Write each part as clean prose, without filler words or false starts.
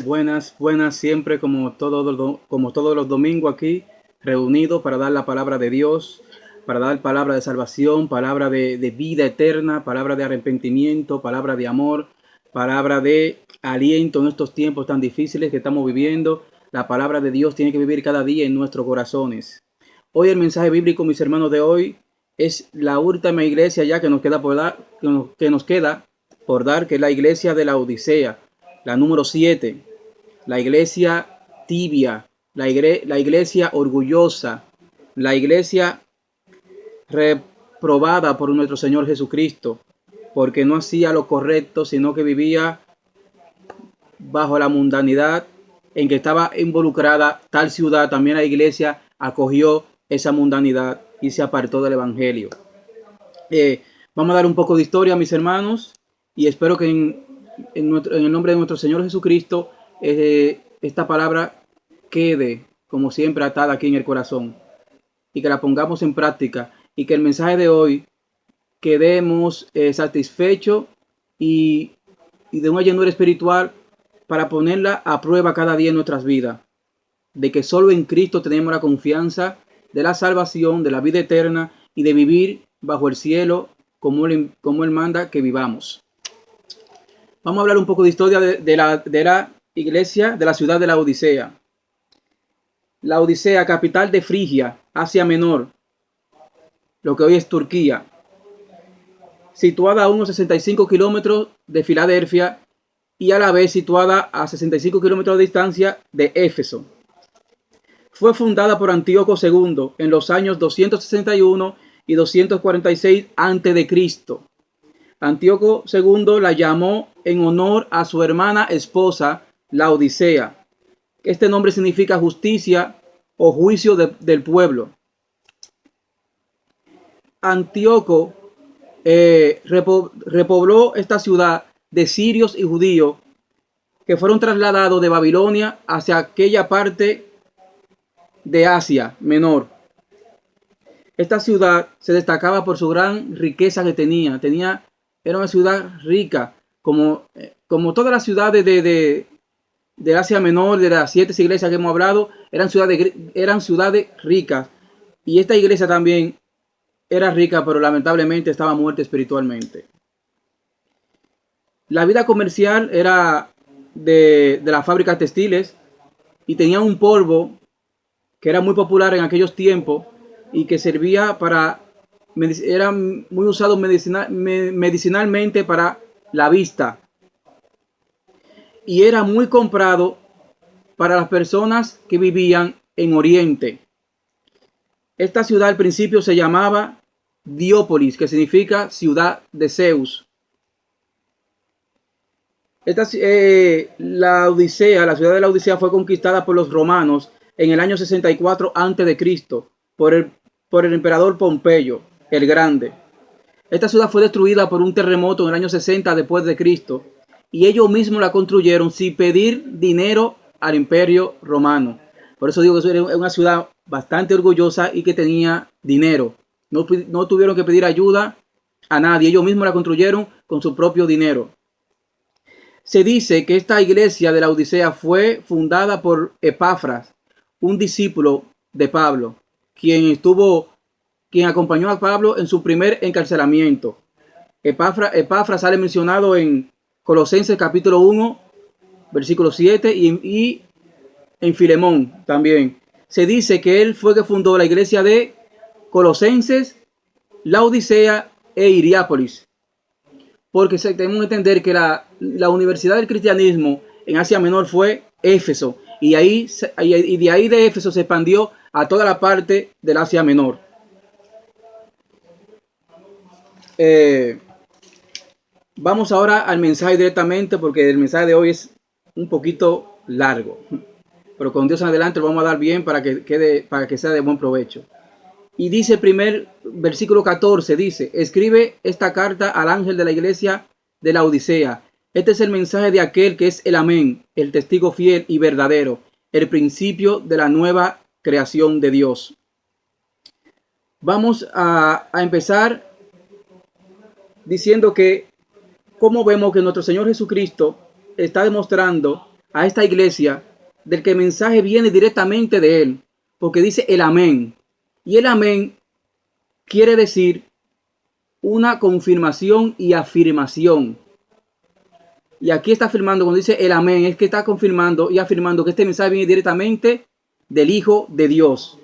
Buenas, buenas, siempre como todos los domingos aquí, reunidos para dar la palabra de Dios, para dar palabra de salvación, palabra de vida eterna, palabra de arrepentimiento, palabra de amor, palabra de aliento en estos tiempos tan difíciles que estamos viviendo. La palabra de Dios tiene que vivir cada día en nuestros corazones. Hoy el mensaje bíblico, mis hermanos, de hoy es la última iglesia ya que nos queda por dar, que nos queda por dar, que es la iglesia de la Odisea, la número 7, la iglesia tibia, la iglesia orgullosa, la iglesia reprobada por nuestro Señor Jesucristo, porque no hacía lo correcto, sino que vivía bajo la mundanidad en que estaba involucrada tal ciudad. También la iglesia acogió esa mundanidad y se apartó del Evangelio. Vamos a dar un poco de historia, mis hermanos, y espero que en el nombre de nuestro Señor Jesucristo esta palabra quede, como siempre, atada aquí en el corazón y que la pongamos en práctica y que el mensaje de hoy quedemos satisfechos y, y de una llenura espiritual para ponerla a prueba cada día en nuestras vidas, de que solo en Cristo tenemos la confianza de la salvación, de la vida eterna y de vivir bajo el cielo como Él manda que vivamos. Vamos a hablar un poco de historia de la iglesia de la ciudad de la Odisea. La Odisea, capital de Frigia, Asia Menor, lo que hoy es Turquía, situada a unos 65 kilómetros de Filadelfia y a la vez situada a 65 kilómetros de distancia de Éfeso. Fue fundada por Antíoco II en los años 261 y 246 a.C. Antíoco II la llamó en honor a su hermana esposa, la Odisea. Este nombre significa justicia o juicio del pueblo. Antíoco repobló esta ciudad de sirios y judíos que fueron trasladados de Babilonia hacia aquella parte de Asia Menor. Esta ciudad se destacaba por su gran riqueza que tenía. Era una ciudad rica, como todas las ciudades de Asia Menor, de las 7 iglesias que hemos hablado, eran ciudades ricas. Y esta iglesia también era rica, pero lamentablemente estaba muerta espiritualmente. La vida comercial era de las fábricas textiles y tenía un polvo que era muy popular en aquellos tiempos y que servía era muy usado medicinalmente para la vista y era muy comprado para las personas que vivían en Oriente. Esta ciudad al principio se llamaba Diópolis, que significa ciudad de Zeus. La ciudad de la Odisea fue conquistada por los romanos en el año 64 a.C. por el emperador Pompeyo el Grande. Esta ciudad fue destruida por un terremoto en el año 60 después de Cristo y ellos mismos la construyeron sin pedir dinero al imperio romano. Por eso digo que era una ciudad bastante orgullosa y que tenía dinero. No tuvieron que pedir ayuda a nadie, ellos mismos la construyeron con su propio dinero. Se dice que esta iglesia de la Odisea fue fundada por Epafras, un discípulo de Pablo, quien acompañó a Pablo en su primer encarcelamiento. Epafras sale mencionado en Colosenses capítulo 1, versículo 7 y en Filemón también. Se dice que él fue que fundó la iglesia de Colosenses, la Odisea e Hierápolis. Porque tenemos que entender que la universidad del cristianismo en Asia Menor fue Éfeso. Y de ahí de Éfeso se expandió a toda la parte del Asia Menor. Vamos ahora al mensaje directamente porque el mensaje de hoy es un poquito largo. Pero con Dios en adelante lo vamos a dar bien para que sea de buen provecho. Y dice el primer versículo 14, dice: escribe esta carta al ángel de la iglesia de la Odisea. Este es el mensaje de aquel que es el amén, el testigo fiel y verdadero, el principio de la nueva creación de Dios. Vamos a empezar diciendo que cómo vemos que nuestro Señor Jesucristo está demostrando a esta iglesia del que el mensaje viene directamente de él, porque dice el amén. Y el amén quiere decir una confirmación y afirmación. Y aquí está afirmando, cuando dice el amén, es que está confirmando y afirmando que este mensaje viene directamente del Hijo de Dios.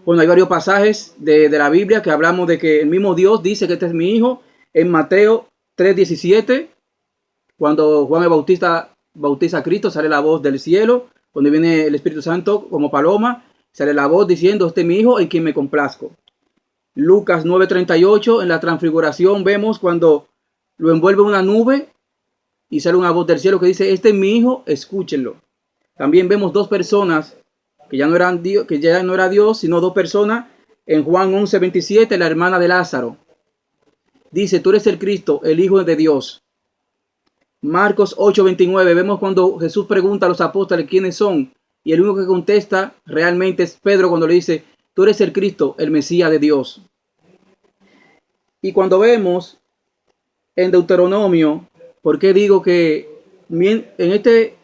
Bueno, hay varios pasajes de la Biblia que hablamos de que el mismo Dios dice que este es mi hijo. En Mateo 3:17, cuando Juan el Bautista bautiza a Cristo, sale la voz del cielo. Cuando viene el Espíritu Santo como paloma, sale la voz diciendo, este es mi hijo en quien me complazco. Lucas 9:38, en la transfiguración vemos cuando lo envuelve una nube y sale una voz del cielo que dice, este es mi hijo, escúchenlo. También vemos dos personas que ya no eran Dios, que ya no era Dios, sino dos personas. En Juan 11:27, la hermana de Lázaro dice, tú eres el Cristo, el Hijo de Dios. Marcos 8:29, vemos cuando Jesús pregunta a los apóstoles quiénes son, y el único que contesta realmente es Pedro cuando le dice, tú eres el Cristo, el Mesías de Dios. Y cuando vemos en Deuteronomio, ¿por qué digo que en este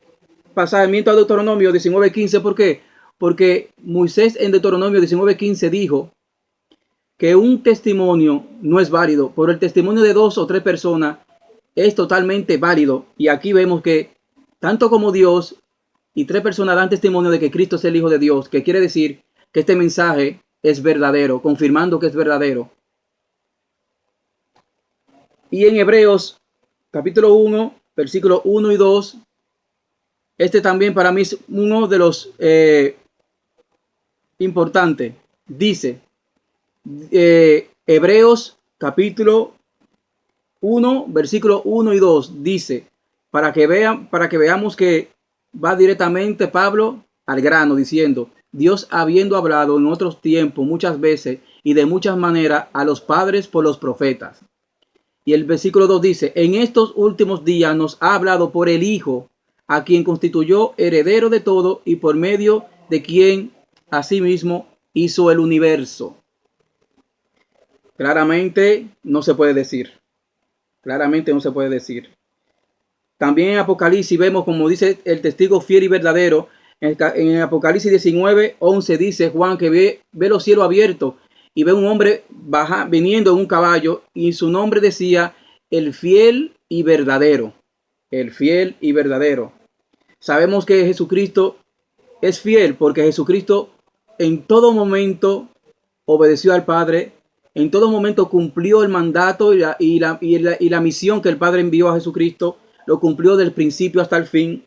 pasaje mientras Deuteronomio 19:15? ¿Por qué? Porque Moisés en Deuteronomio 19:15 dijo que un testimonio no es válido, pero el testimonio de 2 o 3 personas es totalmente válido. Y aquí vemos que tanto como Dios y 3 personas dan testimonio de que Cristo es el Hijo de Dios, que quiere decir que este mensaje es verdadero, confirmando que es verdadero. Y en Hebreos capítulo 1, versículos 1 y 2, este también para mí es uno de los importantes. Dice, Hebreos capítulo 1, versículo 1 y 2, dice, para que veamos que va directamente Pablo al grano, diciendo, Dios habiendo hablado en otros tiempos muchas veces y de muchas maneras a los padres por los profetas. Y el versículo 2 dice, en estos últimos días nos ha hablado por el Hijo, a quien constituyó heredero de todo y por medio de quien asimismo hizo el universo. Claramente no se puede decir. Claramente no se puede decir. También en Apocalipsis vemos, como dice el testigo fiel y verdadero, en Apocalipsis 19:11 dice Juan que ve los cielos abiertos y ve un hombre viniendo en un caballo y su nombre decía el fiel y verdadero. El fiel y verdadero. Sabemos que Jesucristo es fiel porque Jesucristo en todo momento obedeció al Padre, en todo momento cumplió el mandato y la misión que el Padre envió a Jesucristo, lo cumplió del principio hasta el fin.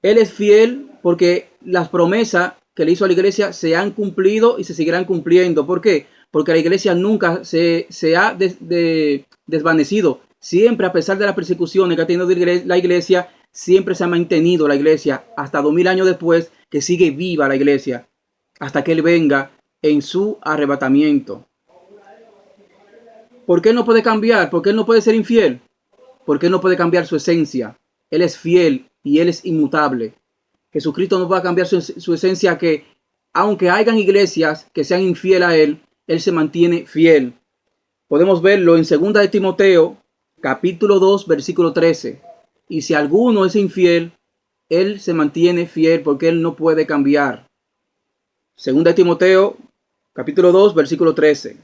Él es fiel porque las promesas que le hizo a la iglesia se han cumplido y se seguirán cumpliendo. ¿Por qué? Porque la iglesia nunca se ha desvanecido. Siempre, a pesar de las persecuciones que ha tenido la iglesia, siempre se ha mantenido la iglesia hasta 2000 años después, que sigue viva la iglesia, hasta que Él venga en su arrebatamiento. ¿Por qué Él no puede cambiar? ¿Por qué Él no puede ser infiel? Porque Él no puede cambiar su esencia. Él es fiel y Él es inmutable. Jesucristo no va a cambiar su esencia, que aunque hayan iglesias que sean infieles a Él, Él se mantiene fiel. Podemos verlo en 2 de Timoteo, capítulo 2, versículo 13. Y si alguno es infiel, Él se mantiene fiel porque Él no puede cambiar. 2 de Timoteo, capítulo 2, versículo 13.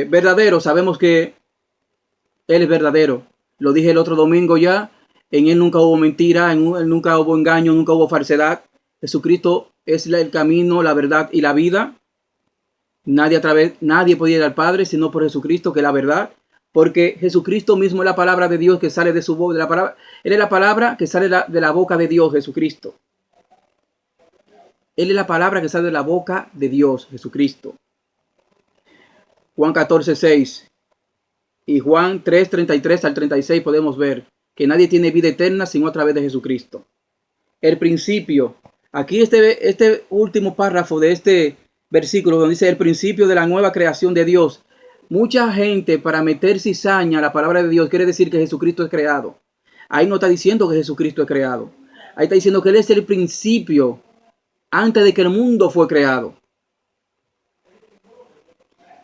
Verdadero, sabemos que Él es verdadero. Lo dije el otro domingo ya. En Él nunca hubo mentira, en Él nunca hubo engaño, nunca hubo falsedad. Jesucristo es el camino, la verdad y la vida. Nadie podía ir al Padre sino por Jesucristo, que es la verdad. Porque Jesucristo mismo es la palabra de Dios que sale de su boca. Él es la palabra que sale de la boca de Dios, Jesucristo. Él es la palabra que sale de la boca de Dios, Jesucristo. Juan 14:6 y Juan 3:33 al 36 podemos ver que nadie tiene vida eterna sino a través de Jesucristo. El principio. Aquí este último párrafo de este versículo donde dice el principio de la nueva creación de Dios. Mucha gente, para meter cizaña a la palabra de Dios, quiere decir que Jesucristo es creado. Ahí no está diciendo que Jesucristo es creado. Ahí está diciendo que Él es el principio antes de que el mundo fue creado.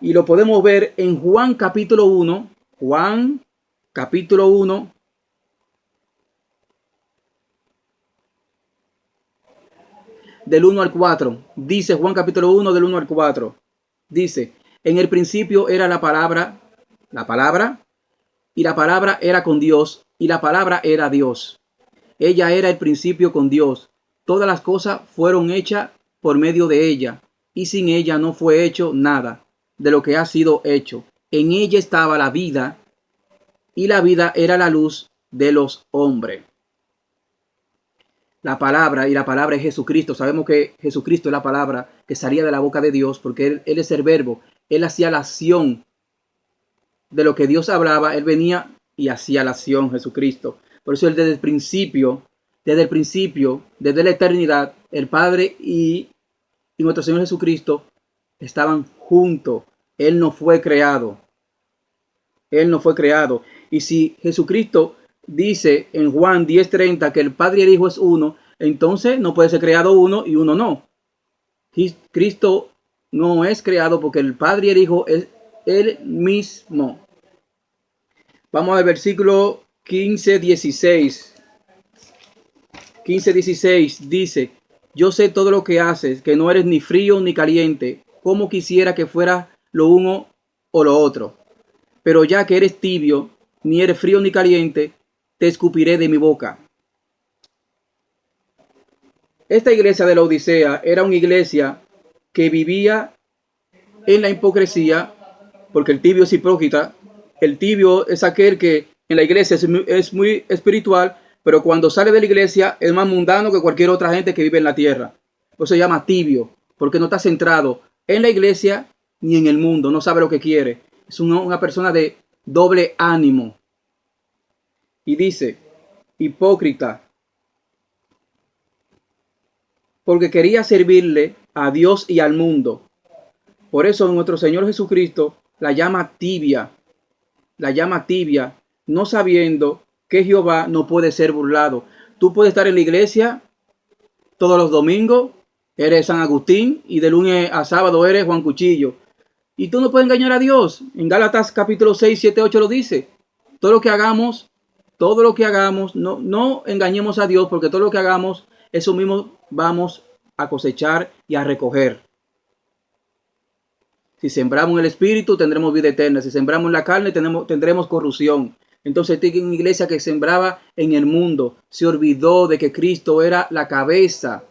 Y lo podemos ver en Juan capítulo 1. Juan capítulo 1, del 1 al 4. Dice Juan capítulo 1 del 1 al 4. Dice, en el principio era la palabra, y la palabra era con Dios, y la palabra era Dios. Ella era el principio con Dios. Todas las cosas fueron hechas por medio de ella, y sin ella no fue hecho nada de lo que ha sido hecho. En ella estaba la vida, y la vida era la luz de los hombres. La palabra, y la palabra es Jesucristo. Sabemos que Jesucristo es la palabra que salía de la boca de Dios, porque él es el verbo. Él hacía la acción de lo que Dios hablaba. Él venía y hacía la acción, Jesucristo. Por eso él desde el principio, desde la eternidad, el Padre y nuestro Señor Jesucristo estaban juntos. Él no fue creado. Él no fue creado. Y si Jesucristo dice en Juan 10:30 que el Padre y el Hijo es uno, entonces no puede ser creado uno y uno no. Cristo no es creado porque el Padre y el Hijo es el mismo. Vamos al versículo 15:16. 15:16 dice, yo sé todo lo que haces, que no eres ni frío ni caliente, como quisiera que fuera lo uno o lo otro. Pero ya que eres tibio, ni eres frío ni caliente, te escupiré de mi boca. Esta iglesia de la Odisea era una iglesia que vivía en la hipocresía, porque el tibio es hipócrita. El tibio es aquel que en la iglesia es muy espiritual, pero cuando sale de la iglesia es más mundano que cualquier otra gente que vive en la tierra. Por eso se llama tibio, porque no está centrado en la iglesia ni en el mundo, no sabe lo que quiere. Es una persona de doble ánimo. Y dice, hipócrita, porque quería servirle a Dios y al mundo. Por eso nuestro Señor Jesucristo la llama tibia, no sabiendo que Jehová no puede ser burlado. Tú puedes estar en la iglesia todos los domingos, eres San Agustín, y de lunes a sábado eres Juan Cuchillo. Y tú no puedes engañar a Dios. En Gálatas capítulo 6, 7, 8 lo dice. Todo lo que hagamos, no engañemos a Dios, porque todo lo que hagamos, eso mismo vamos a cosechar y a recoger. Si sembramos en el espíritu, tendremos vida eterna. Si sembramos en la carne, tendremos corrupción. Entonces, esta una iglesia que sembraba en el mundo se olvidó de que Cristo era la cabeza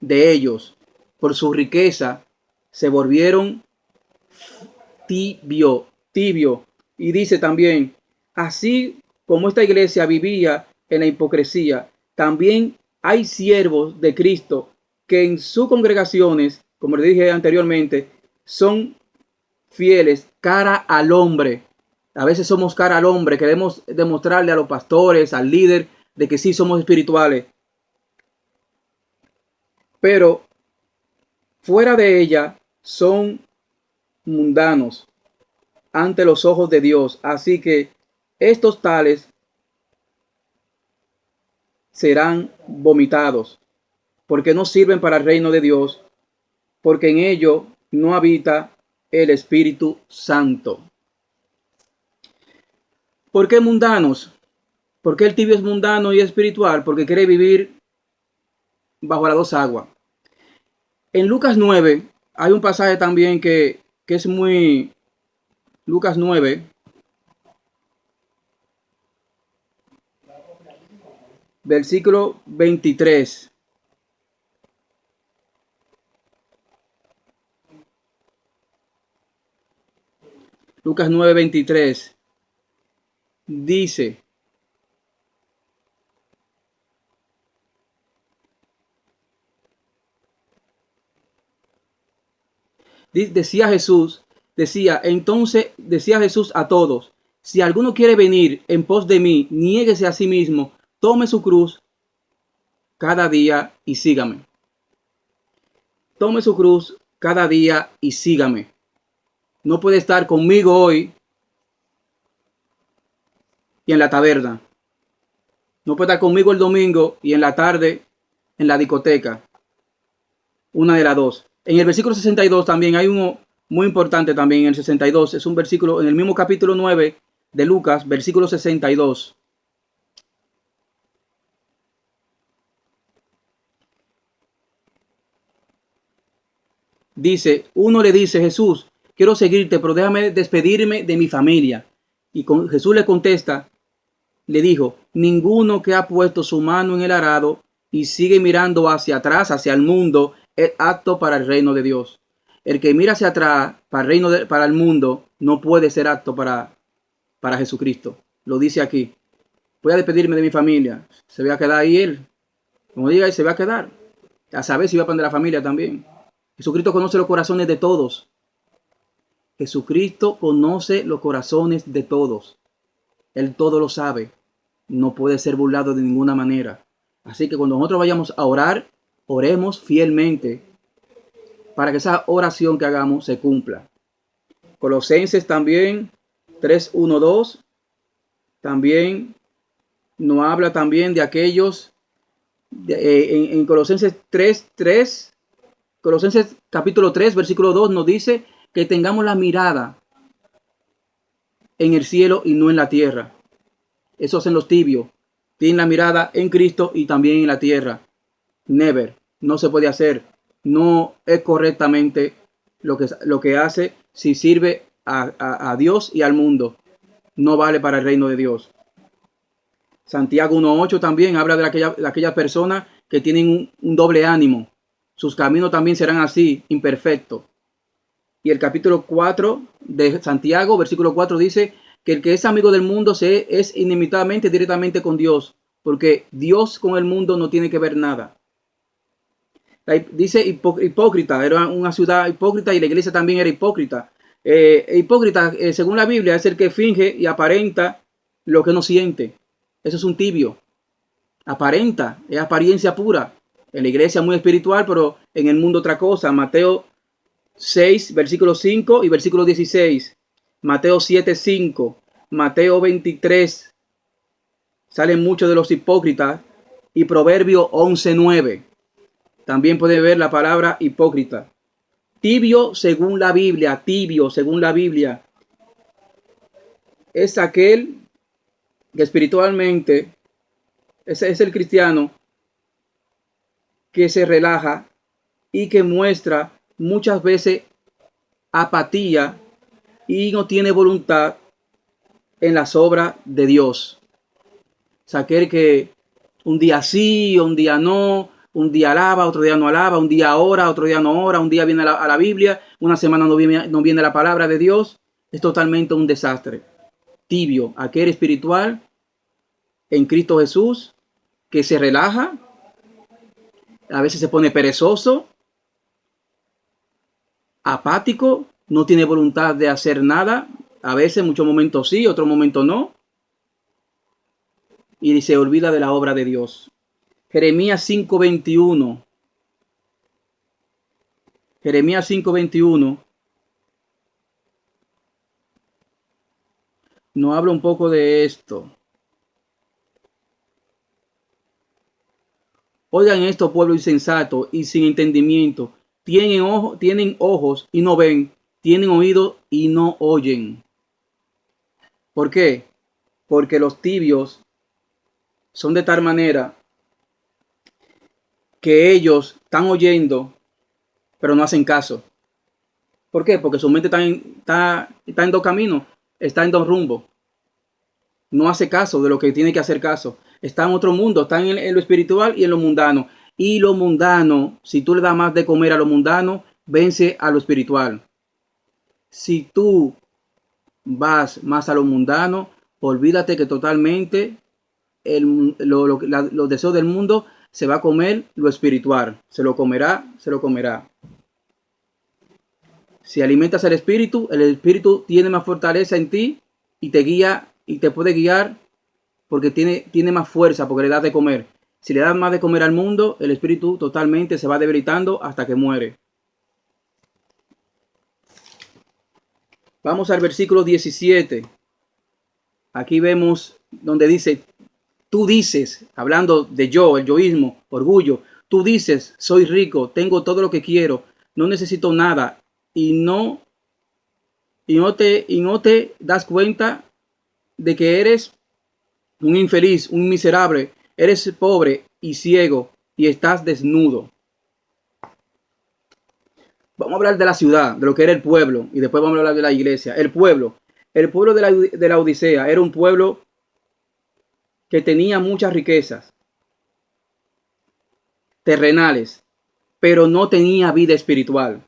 de ellos. Por su riqueza, se volvieron tibio. Y dice también, así como esta iglesia vivía en la hipocresía, también hay siervos de Cristo que en sus congregaciones, como le dije anteriormente, son fieles cara al hombre. A veces somos cara al hombre, queremos demostrarle a los pastores, al líder, de que sí somos espirituales. Pero fuera de ella son mundanos ante los ojos de Dios. Así que estos tales serán vomitados, porque no sirven para el reino de Dios, porque en ellos no habita el Espíritu Santo. ¿Por qué mundanos? ¿Por qué el tibio es mundano y espiritual? Porque quiere vivir bajo las dos aguas. En Lucas 9 hay un pasaje también que es muy... Lucas 9, versículo 23. Lucas 9, 23. Dice, decía Jesús a todos, si alguno quiere venir en pos de mí, niéguese a sí mismo, tome su cruz cada día y sígame. Tome su cruz cada día y sígame. No puede estar conmigo hoy y en la taberna. No puede estar conmigo el domingo y en la tarde en la discoteca. Una de las dos. En el versículo 62 también hay uno muy importante también. En el 62 es un versículo en el mismo capítulo 9 de Lucas, versículo 62. Dice, uno le dice, Jesús, quiero seguirte, pero déjame despedirme de mi familia. Y Jesús le contesta, le dijo, ninguno que ha puesto su mano en el arado y sigue mirando hacia atrás, hacia el mundo, es apto para el reino de Dios. El que mira hacia atrás para el mundo no puede ser apto para Jesucristo. Lo dice aquí. Voy a despedirme de mi familia. Se va a quedar ahí él. Como diga, se va a quedar. A saber si va a poner la familia también. Jesucristo conoce los corazones de todos. Jesucristo conoce los corazones de todos. Él todo lo sabe. No puede ser burlado de ninguna manera. Así que cuando nosotros vayamos a orar, oremos fielmente para que esa oración que hagamos se cumpla. Colosenses también 3:1-2 también nos habla también de aquellos en Colosenses 3:3, Colosenses capítulo 3 versículo 2 nos dice que tengamos la mirada en el cielo y no en la tierra. Eso hacen los tibios. Tienen la mirada en Cristo y también en la tierra. Never. No se puede hacer. No es correctamente lo que hace si sirve a Dios y al mundo. No vale para el reino de Dios. Santiago 1:8 también habla de aquellas personas que tienen un doble ánimo. Sus caminos también serán así, imperfectos. Y el capítulo 4 de Santiago, versículo 4 dice que el que es amigo del mundo es inimitadamente directamente con Dios, porque Dios con el mundo no tiene que ver nada. Dice hipócrita, era una ciudad hipócrita y la iglesia también era hipócrita. Hipócrita, según la Biblia, es el que finge y aparenta lo que no siente. Eso es un tibio. Aparenta, es apariencia pura. En la iglesia muy espiritual, pero en el mundo otra cosa. Mateo 6, versículo 5 y versículo 16. Mateo 7:5. Mateo 23. Salen muchos de los hipócritas. Y Proverbio 11:9. También puede ver la palabra hipócrita. Tibio según la Biblia. Tibio según la Biblia. Es aquel que espiritualmente es el cristiano que se relaja y que muestra muchas veces apatía y no tiene voluntad en las obras de Dios. Es aquel que un día sí, un día no, un día alaba, otro día no alaba, un día ora, otro día no ora, un día viene a la Biblia, una semana no viene la palabra de Dios. Es totalmente un desastre. Tibio, aquel espiritual en Cristo Jesús que se relaja, a veces se pone perezoso, apático, no tiene voluntad de hacer nada, a veces, muchos momentos sí, otros momentos no, y se olvida de la obra de Dios. Jeremías 5:21. Jeremías 5:21 nos habla un poco de esto. Oigan esto, pueblo insensato y sin entendimiento. Tienen ojos y no ven, tienen oídos y no oyen. ¿Por qué? Porque los tibios son de tal manera que ellos están oyendo, pero no hacen caso. ¿Por qué? Porque su mente está en dos caminos, está en dos rumbos. No hace caso de lo que tiene que hacer caso. Está en otro mundo, está en lo espiritual y en lo mundano. Y lo mundano, si tú le das más de comer a lo mundano, vence a lo espiritual. Si tú vas más a lo mundano, olvídate que totalmente los deseos del mundo se va a comer lo espiritual. Se lo comerá. Si alimentas el espíritu tiene más fortaleza en ti y te guía y te puede guiar porque tiene más fuerza, porque le das de comer. Si le das más de comer al mundo, el espíritu totalmente se va debilitando hasta que muere. Vamos al versículo 17. Aquí vemos donde dice, tú dices, hablando de yo, el yoísmo, orgullo, tú dices, soy rico, tengo todo lo que quiero, no necesito nada y no te das cuenta de que eres un infeliz, un miserable, eres pobre y ciego y estás desnudo. Vamos a hablar de la ciudad, de lo que era el pueblo, y después vamos a hablar de la iglesia. El pueblo de la Odisea era un pueblo que tenía muchas riquezas terrenales, pero no tenía vida espiritual,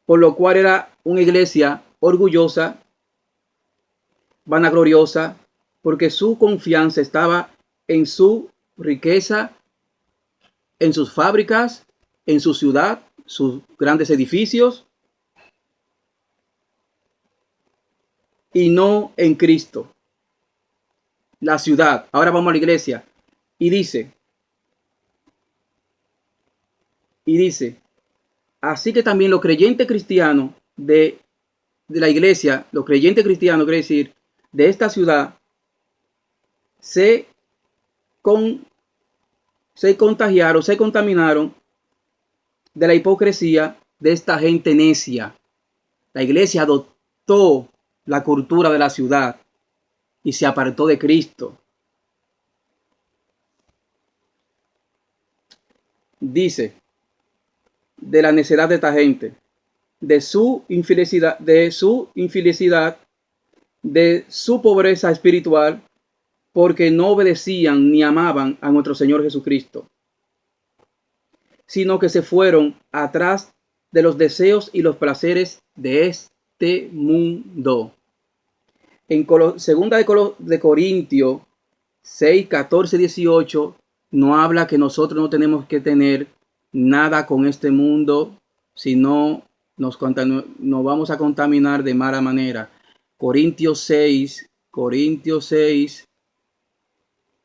por lo cual era una iglesia orgullosa, vanagloriosa, porque su confianza estaba en su riqueza, en sus fábricas, en su ciudad, sus grandes edificios, y no en Cristo. La ciudad. Ahora vamos a la iglesia. Y dice, así que también los creyentes cristianos de la iglesia, los creyentes cristianos, quiere decir, de esta ciudad, se contagiaron, se contaminaron de la hipocresía de esta gente necia. La iglesia adoptó la cultura de la ciudad y se apartó de Cristo. Dice, de la necedad de esta gente, de su infelicidad, de su pobreza espiritual, porque no obedecían ni amaban a nuestro Señor Jesucristo, sino que se fueron atrás de los deseos y los placeres de este mundo. En segunda de Corintios 6, 14, 18, no habla que nosotros no tenemos que tener nada con este mundo, sino nos vamos a contaminar de mala manera. Corintios 6,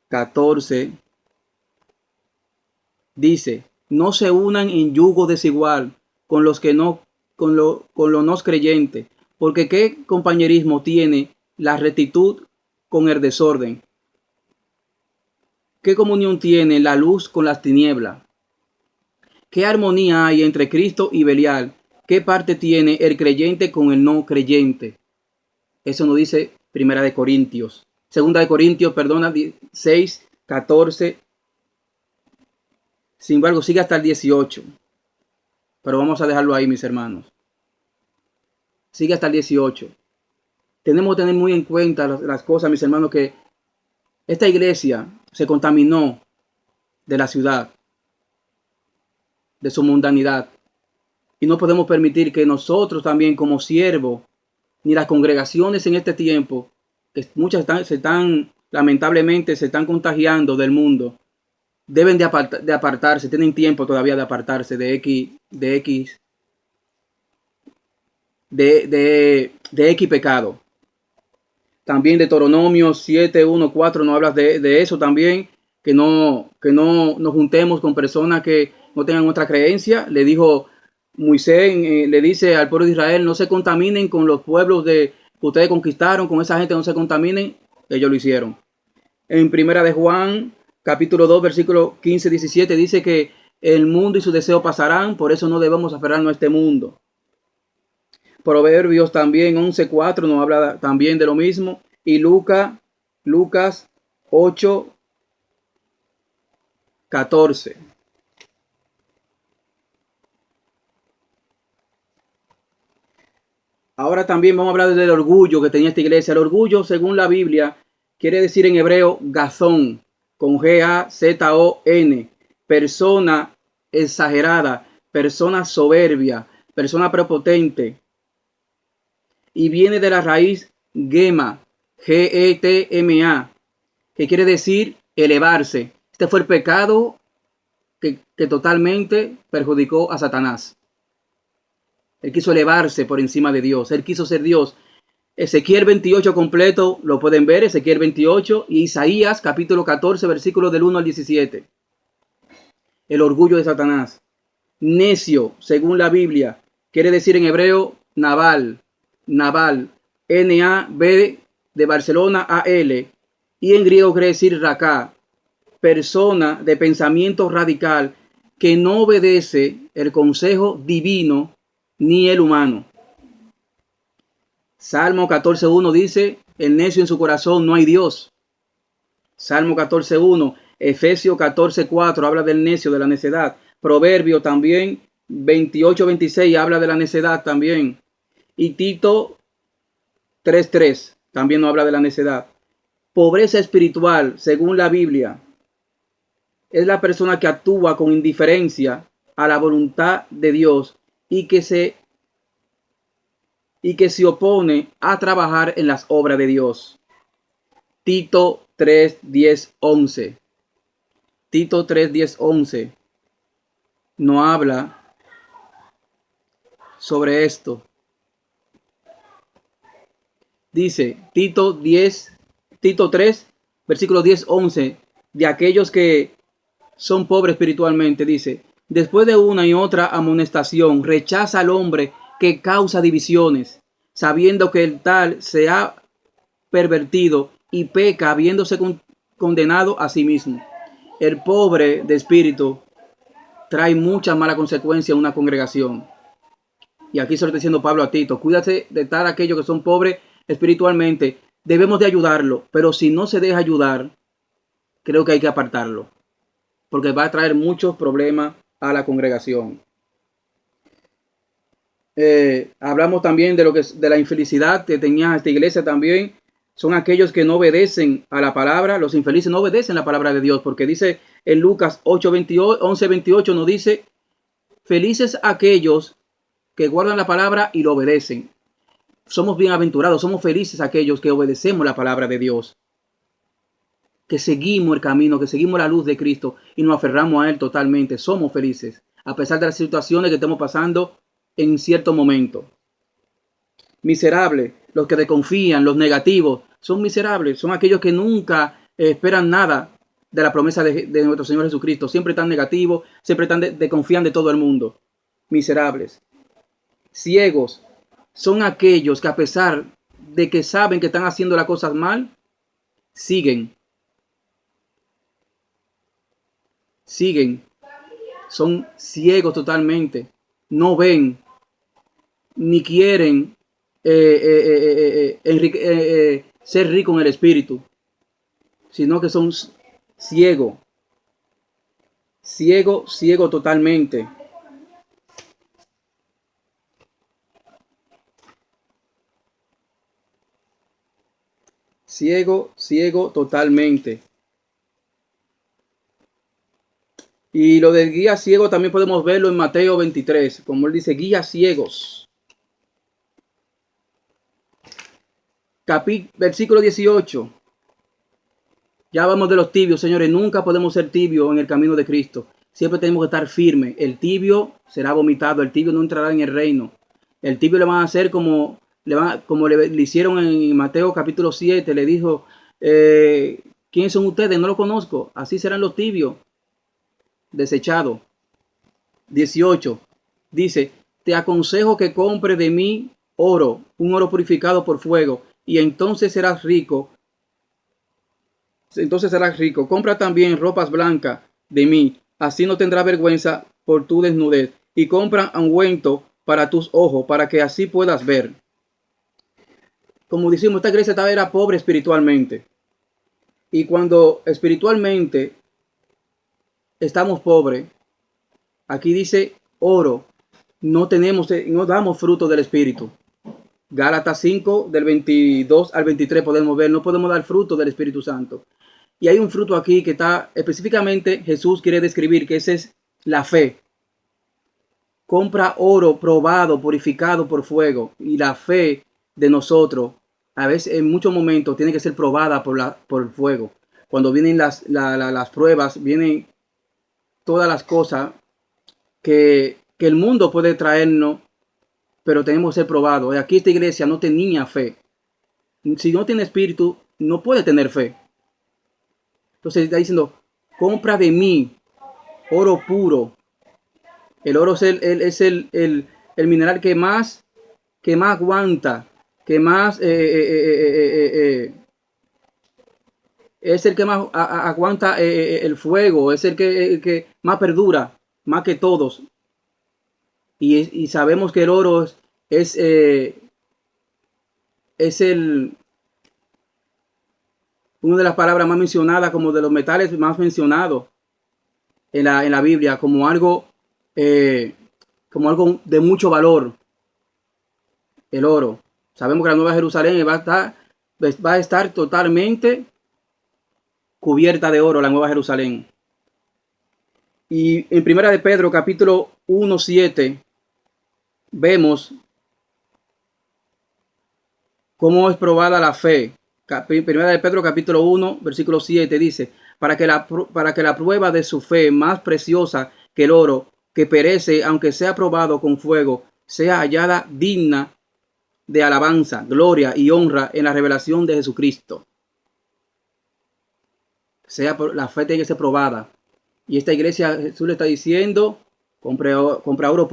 14, dice, no se unan en yugo desigual con los que no, con los no creyentes, porque qué compañerismo tiene la rectitud con el desorden. ¿Qué comunión tiene la luz con las tinieblas? ¿Qué armonía hay entre Cristo y Belial? ¿Qué parte tiene el creyente con el no creyente? Eso nos dice Primera de Corintios. Segunda de Corintios, 6, 14. Sin embargo, sigue hasta el 18. Pero vamos a dejarlo ahí, mis hermanos. Sigue hasta el 18. Tenemos que tener muy en cuenta las cosas, mis hermanos, que esta iglesia se contaminó de la ciudad, de su mundanidad. Y no podemos permitir que nosotros también como siervos, ni las congregaciones en este tiempo, que muchas lamentablemente se están contagiando del mundo, deben de apartarse, tienen tiempo todavía de apartarse de X pecado. También de Deuteronomio 7, 1, 4 nos habla de eso también, que no nos juntemos con personas que no tengan otra creencia. Le dijo Moisés, le dice al pueblo de Israel, no se contaminen con los pueblos que ustedes conquistaron, con esa gente no se contaminen. Ellos lo hicieron. En Primera de Juan, capítulo 2, versículo 15, 17, dice que el mundo y sus deseos pasarán, por eso no debemos aferrarnos a este mundo. Proverbios también 11:4 nos habla también de lo mismo. Y Lucas 8:14. Ahora también vamos a hablar del orgullo que tenía esta iglesia. El orgullo, según la Biblia, quiere decir en hebreo gazón, con G-A-Z-O-N. Persona exagerada, persona soberbia, persona prepotente. Y viene de la raíz gema, G-E-T-M-A, que quiere decir elevarse. Este fue el pecado que totalmente perjudicó a Satanás. Él quiso elevarse por encima de Dios. Él quiso ser Dios. Ezequiel 28 completo, lo pueden ver, Ezequiel 28 y Isaías capítulo 14, versículos del 1 al 17. El orgullo de Satanás. Necio, según la Biblia, quiere decir en hebreo Nabal, N-A-B de Barcelona, A-L, y en griego quiere decir Raká, persona de pensamiento radical que no obedece el consejo divino ni el humano. Salmo 14:1 dice, el necio en su corazón no hay Dios. Salmo 14:1, Efesios 14:4 habla del necio, de la necedad. Proverbio también 28:26 habla de la necedad también. Y Tito 3:3 también nos habla de la necedad. Pobreza espiritual, según la Biblia, es la persona que actúa con indiferencia a la voluntad de Dios y que se opone a trabajar en las obras de Dios. Tito 3:10-11. Tito 3:10-11 no habla sobre esto. Dice Tito 3, versículo 10-11, de aquellos que son pobres espiritualmente, dice: después de una y otra amonestación, rechaza al hombre que causa divisiones, sabiendo que el tal se ha pervertido y peca, habiéndose condenado a sí mismo. El pobre de espíritu trae muchas malas consecuencias en una congregación. Y aquí se lo está diciendo Pablo a Tito: cuídate de tal aquellos que son pobres espiritualmente. Debemos de ayudarlo, pero si no se deja ayudar, creo que hay que apartarlo, porque va a traer muchos problemas a la congregación. Hablamos también de lo que de la infelicidad que tenía esta iglesia también. Son aquellos que no obedecen a la palabra. Los infelices no obedecen la palabra de Dios, porque dice en Lucas 11:28 nos dice: felices aquellos que guardan la palabra y lo obedecen. Somos bienaventurados, somos felices aquellos que obedecemos la palabra de Dios, que seguimos el camino, que seguimos la luz de Cristo y nos aferramos a Él totalmente. Somos felices, a pesar de las situaciones que estamos pasando en cierto momento. Miserables, los que desconfían, los negativos, son miserables, son aquellos que nunca esperan nada de la promesa de nuestro Señor Jesucristo. Siempre están negativos, siempre están desconfían de todo el mundo. Miserables. Ciegos, son aquellos que a pesar de que saben que están haciendo las cosas mal, siguen. Son ciegos totalmente. No ven ni quieren ser ricos en el espíritu, sino que son ciegos. Ciego totalmente. Ciego totalmente. Y lo de guía ciego también podemos verlo en Mateo 23, como él dice: guías ciegos. Versículo 18. Ya hablamos de los tibios, señores. Nunca podemos ser tibios en el camino de Cristo. Siempre tenemos que estar firmes. El tibio será vomitado. El tibio no entrará en el reino. El tibio le van a hacer como le hicieron en Mateo capítulo 7. Le dijo: ¿quiénes son ustedes? No lo conozco. Así serán los tibios. Desechado. 18. Dice: te aconsejo que compre de mí oro, un oro purificado por fuego, y entonces serás rico. Compra también ropas blancas de mí, así no tendrás vergüenza por tu desnudez, y compra ungüento para tus ojos, para que así puedas ver. Como decimos, esta iglesia era pobre espiritualmente, y cuando espiritualmente estamos pobres, aquí dice oro, no damos fruto del espíritu. Gálatas 5 del 22 al 23 podemos ver, no podemos dar fruto del Espíritu Santo. Y hay un fruto aquí que está específicamente, Jesús quiere describir, que esa es la fe. Compra oro probado, purificado por fuego, y la fe de nosotros, a veces en muchos momentos, tiene que ser probada por el fuego. Cuando vienen las pruebas, vienen todas las cosas que el mundo puede traernos, pero tenemos que ser probados. Aquí esta iglesia no tenía fe. Si no tiene espíritu, no puede tener fe. Entonces está diciendo: compra de mí oro puro. El oro es el mineral que más aguanta, que más es el que más aguanta el fuego, es el que más perdura, más que todos. Y sabemos que el oro es el una de las palabras más mencionadas, como de los metales más mencionados en la Biblia, como algo de mucho valor, el oro. Sabemos que la Nueva Jerusalén va a estar totalmente cubierta de oro, la Nueva Jerusalén. Y en Primera de Pedro, capítulo 1:7, vemos cómo es probada la fe. Primera de Pedro, capítulo 1, versículo 7, dice, para que la prueba de su fe, más preciosa que el oro, que perece, aunque sea probado con fuego, sea hallada digna de alabanza, gloria y honra en la revelación de Jesucristo. La fe tiene que ser probada. Y esta iglesia, Jesús le está diciendo, compra oro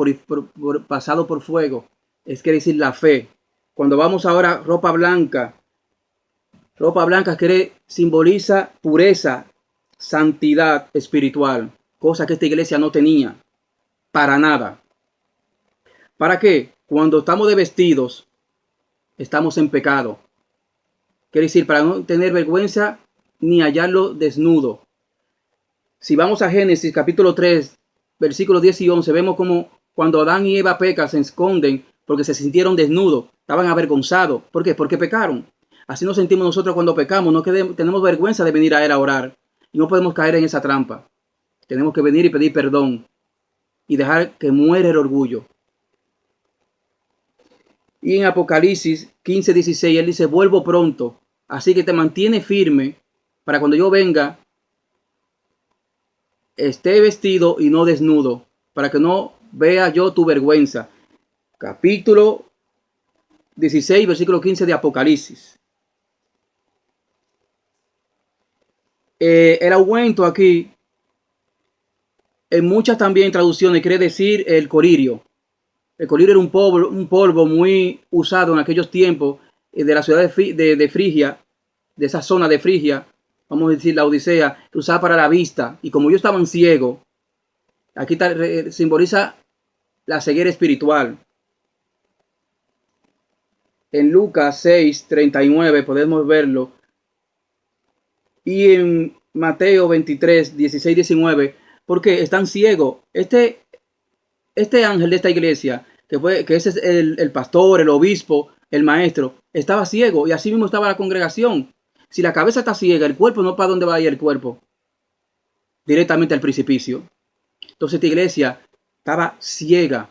pasado por fuego. Es quiere decir la fe. Cuando vamos ahora, ropa blanca simboliza pureza, santidad espiritual, cosa que esta iglesia no tenía, para nada. ¿Para qué? Cuando estamos de vestidos, estamos en pecado. Quiere decir, para no tener vergüenza ni hallarlo desnudo. Si vamos a Génesis capítulo 3, versículos 10 y 11, vemos como cuando Adán y Eva pecan, se esconden porque se sintieron desnudos, estaban avergonzados. ¿Por qué? Porque pecaron. Así nos sentimos nosotros cuando pecamos, tenemos vergüenza de venir a Él a orar y no podemos caer en esa trampa. Tenemos que venir y pedir perdón y dejar que muera el orgullo. Y en Apocalipsis 15:16 Él dice, vuelvo pronto, así que te mantiene firme para cuando yo venga, esté vestido y no desnudo, para que no vea yo tu vergüenza. Capítulo 16, versículo 15 de Apocalipsis. El aumento aquí, en muchas también traducciones, quiere decir el colirio. El colirio era un polvo muy usado en aquellos tiempos de la ciudad de Frigia, de esa zona de Frigia, vamos a decir la Odisea, que usaba para la vista. Y como ellos estaban ciegos, aquí simboliza la ceguera espiritual. En Lucas 6:39 podemos verlo. Y en Mateo 23, 16, 19, porque están ciegos. Este ángel de esta iglesia, que ese es el pastor, el obispo, el maestro, estaba ciego y así mismo estaba la congregación. Si la cabeza está ciega, el cuerpo no, ¿para dónde va a ir el cuerpo? Directamente al precipicio. Entonces esta iglesia estaba ciega.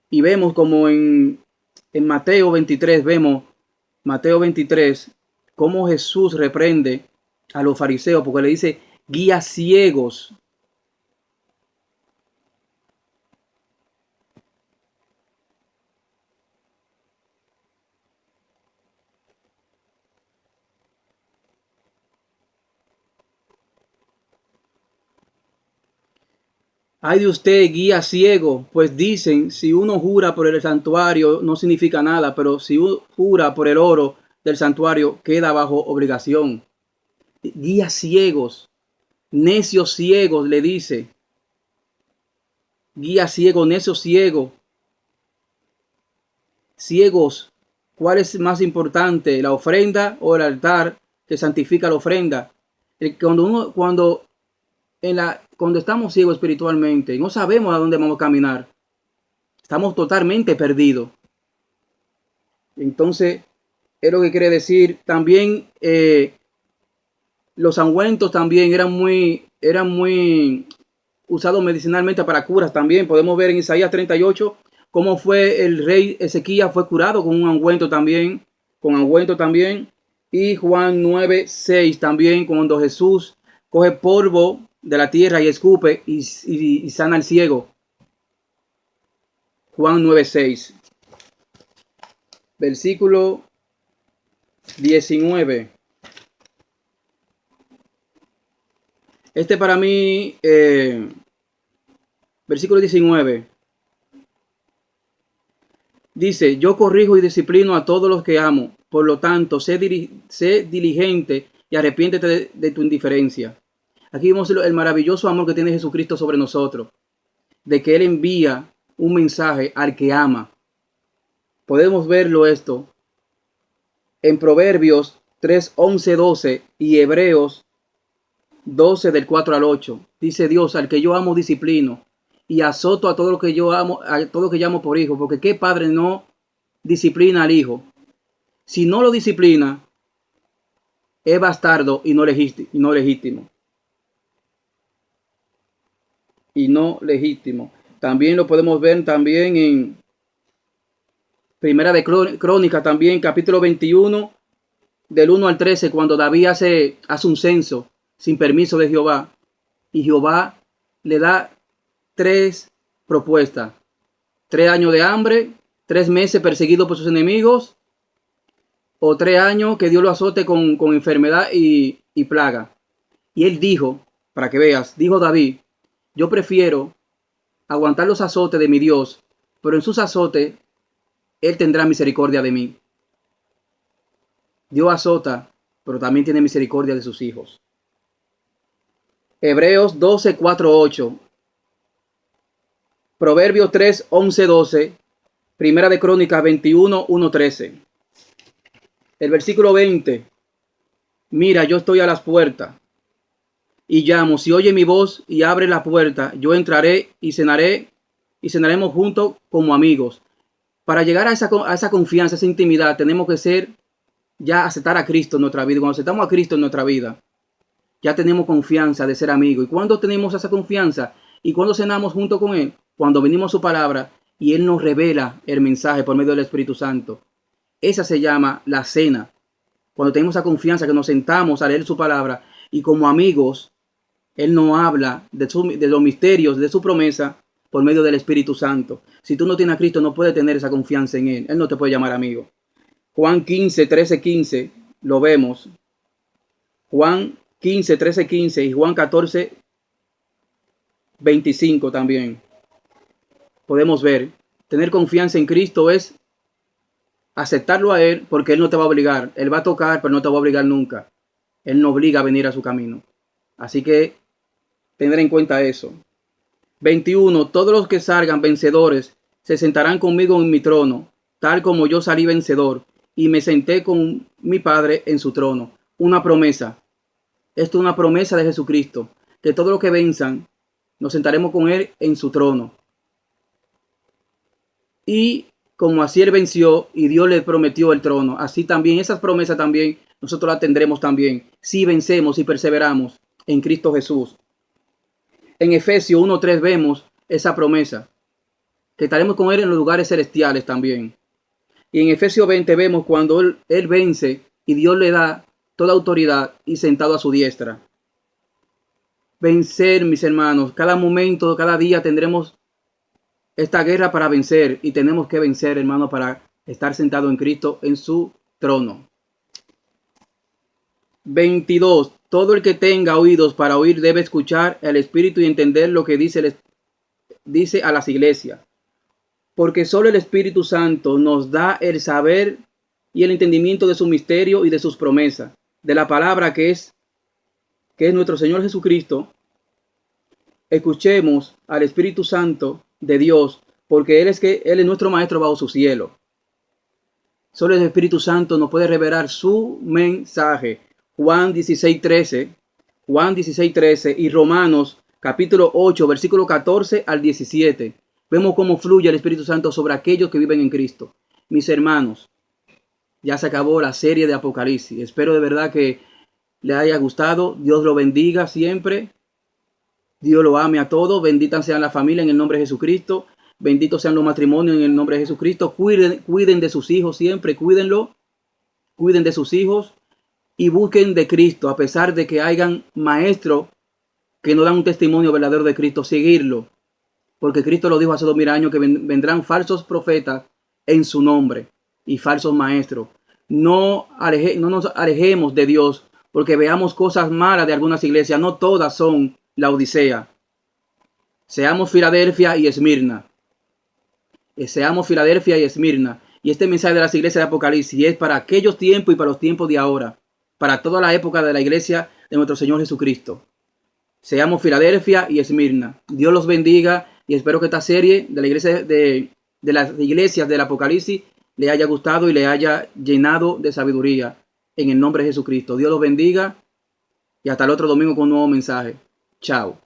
Y vemos como en Mateo 23, Mateo 23, cómo Jesús reprende a los fariseos porque le dice, guías ciegos. Ay de usted, guía ciego, pues dicen, si uno jura por el santuario no significa nada, pero si uno jura por el oro del santuario queda bajo obligación. Guías ciegos, necios ciegos, le dice. Guía ciego, necio ciego. Ciegos, ¿cuál es más importante, la ofrenda o el altar que santifica la ofrenda? Cuando estamos ciegos espiritualmente y no sabemos a dónde vamos a caminar, estamos totalmente perdidos. Entonces, es lo que quiere decir. También los ungüentos también eran muy usados medicinalmente para curas también. Podemos ver en Isaías 38 cómo fue el rey Ezequías fue curado con un ungüento también, Y Juan 9:6 también, cuando Jesús coge polvo de la tierra y escupe y sana al ciego. Juan 9:6. Versículo 19. Para mí, versículo 19. Dice, yo corrijo y disciplino a todos los que amo. Por lo tanto, sé diligente y arrepiéntete de tu indiferencia. Aquí vemos el maravilloso amor que tiene Jesucristo sobre nosotros. De que Él envía un mensaje al que ama. Podemos verlo esto en Proverbios 3, 11, 12 y Hebreos 12 del 4 al 8. Dice Dios: al que yo amo disciplino y azoto a todo lo que yo amo, a todo lo que llamo por hijo, porque qué padre no disciplina al hijo. Si no lo disciplina, es bastardo y no legítimo. Y no legítimo. También lo podemos ver también en Primera de Crónica, también capítulo 21, del 1 al 13, cuando David hace un censo sin permiso de Jehová. Y Jehová le da 3 propuestas: 3 años de hambre, 3 meses perseguido por sus enemigos, o 3 años que Dios lo azote con enfermedad y plaga. Y él dijo, para que veas, dijo David: yo prefiero aguantar los azotes de mi Dios, pero en sus azotes Él tendrá misericordia de mí. Dios azota, pero también tiene misericordia de sus hijos. Hebreos 12, 4, 8. Proverbios 3, 11, 12. Primera de Crónicas 21, 1, 13. El versículo 20. Mira, yo estoy a las puertas y llamo. Si oye mi voz y abre la puerta, yo entraré y cenaremos juntos como amigos. Para llegar a esa confianza, esa intimidad, tenemos que ya aceptar a Cristo en nuestra vida. Cuando aceptamos a Cristo en nuestra vida, ya tenemos confianza de ser amigos. ¿Y cuando tenemos esa confianza? ¿Y cuando cenamos junto con Él? Cuando venimos a su palabra y Él nos revela el mensaje por medio del Espíritu Santo. Esa se llama la cena. Cuando tenemos esa confianza que nos sentamos a leer su palabra y como amigos, Él nos habla de los misterios, de su promesa por medio del Espíritu Santo. Si tú no tienes a Cristo, no puedes tener esa confianza en Él. Él no te puede llamar amigo. Juan 15, 13, 15, lo vemos. Juan 15, 13, 15 y Juan 14, 25 también. Podemos ver, tener confianza en Cristo es aceptarlo a Él, porque Él no te va a obligar. Él va a tocar, pero no te va a obligar nunca. Él no obliga a venir a su camino. Así que tener en cuenta eso. 21. Todos los que salgan vencedores se sentarán conmigo en mi trono, tal como yo salí vencedor y me senté con mi Padre en su trono. Una promesa. Esto es una promesa de Jesucristo, que todos los que venzan nos sentaremos con Él en su trono. Y como así Él venció y Dios le prometió el trono, así también esas promesas también nosotros las tendremos también, si vencemos y perseveramos en Cristo Jesús. En Efesios 1:3 vemos esa promesa, que estaremos con Él en los lugares celestiales también. Y en Efesios 20 vemos cuando él vence y Dios le da toda autoridad y sentado a su diestra. Vencer, mis hermanos, cada momento, cada día tendremos esta guerra para vencer y tenemos que vencer, hermano, para estar sentado en Cristo en su trono. 22. Todo el que tenga oídos para oír debe escuchar al Espíritu y entender lo que dice a las iglesias. Porque solo el Espíritu Santo nos da el saber y el entendimiento de su misterio y de sus promesas, de la palabra que es nuestro Señor Jesucristo. Escuchemos al Espíritu Santo de Dios, porque Él es nuestro Maestro bajo su cielo. Solo el Espíritu Santo nos puede revelar su mensaje. Juan 16:13, Juan 16:13 y Romanos capítulo 8, versículo 14 al 17. Vemos cómo fluye el Espíritu Santo sobre aquellos que viven en Cristo. Mis hermanos, ya se acabó la serie de Apocalipsis. Espero de verdad que les haya gustado. Dios lo bendiga siempre. Dios lo ame a todos. Bendita sean la familia en el nombre de Jesucristo. Benditos sean los matrimonios en el nombre de Jesucristo. Cuiden de sus hijos siempre. Cuídenlo. Cuiden de sus hijos. Y busquen de Cristo. A pesar de que hayan maestros que no dan un testimonio verdadero de Cristo. Seguirlo. Porque Cristo lo dijo hace 2000 años que vendrán falsos profetas en su nombre. Y falsos maestros. No nos alejemos de Dios. Porque veamos cosas malas de algunas iglesias. No todas son la Odisea. Seamos Filadelfia y Esmirna. Seamos Filadelfia y Esmirna. Y este mensaje de las iglesias de Apocalipsis es para aquellos tiempos y para los tiempos de ahora. Para toda la época de la iglesia de nuestro Señor Jesucristo. Seamos Filadelfia y Esmirna. Dios los bendiga y espero que esta serie de la iglesia de las iglesias del Apocalipsis le haya gustado y le haya llenado de sabiduría. en el nombre de Jesucristo. Dios los bendiga y hasta el otro domingo con un nuevo mensaje. Chao.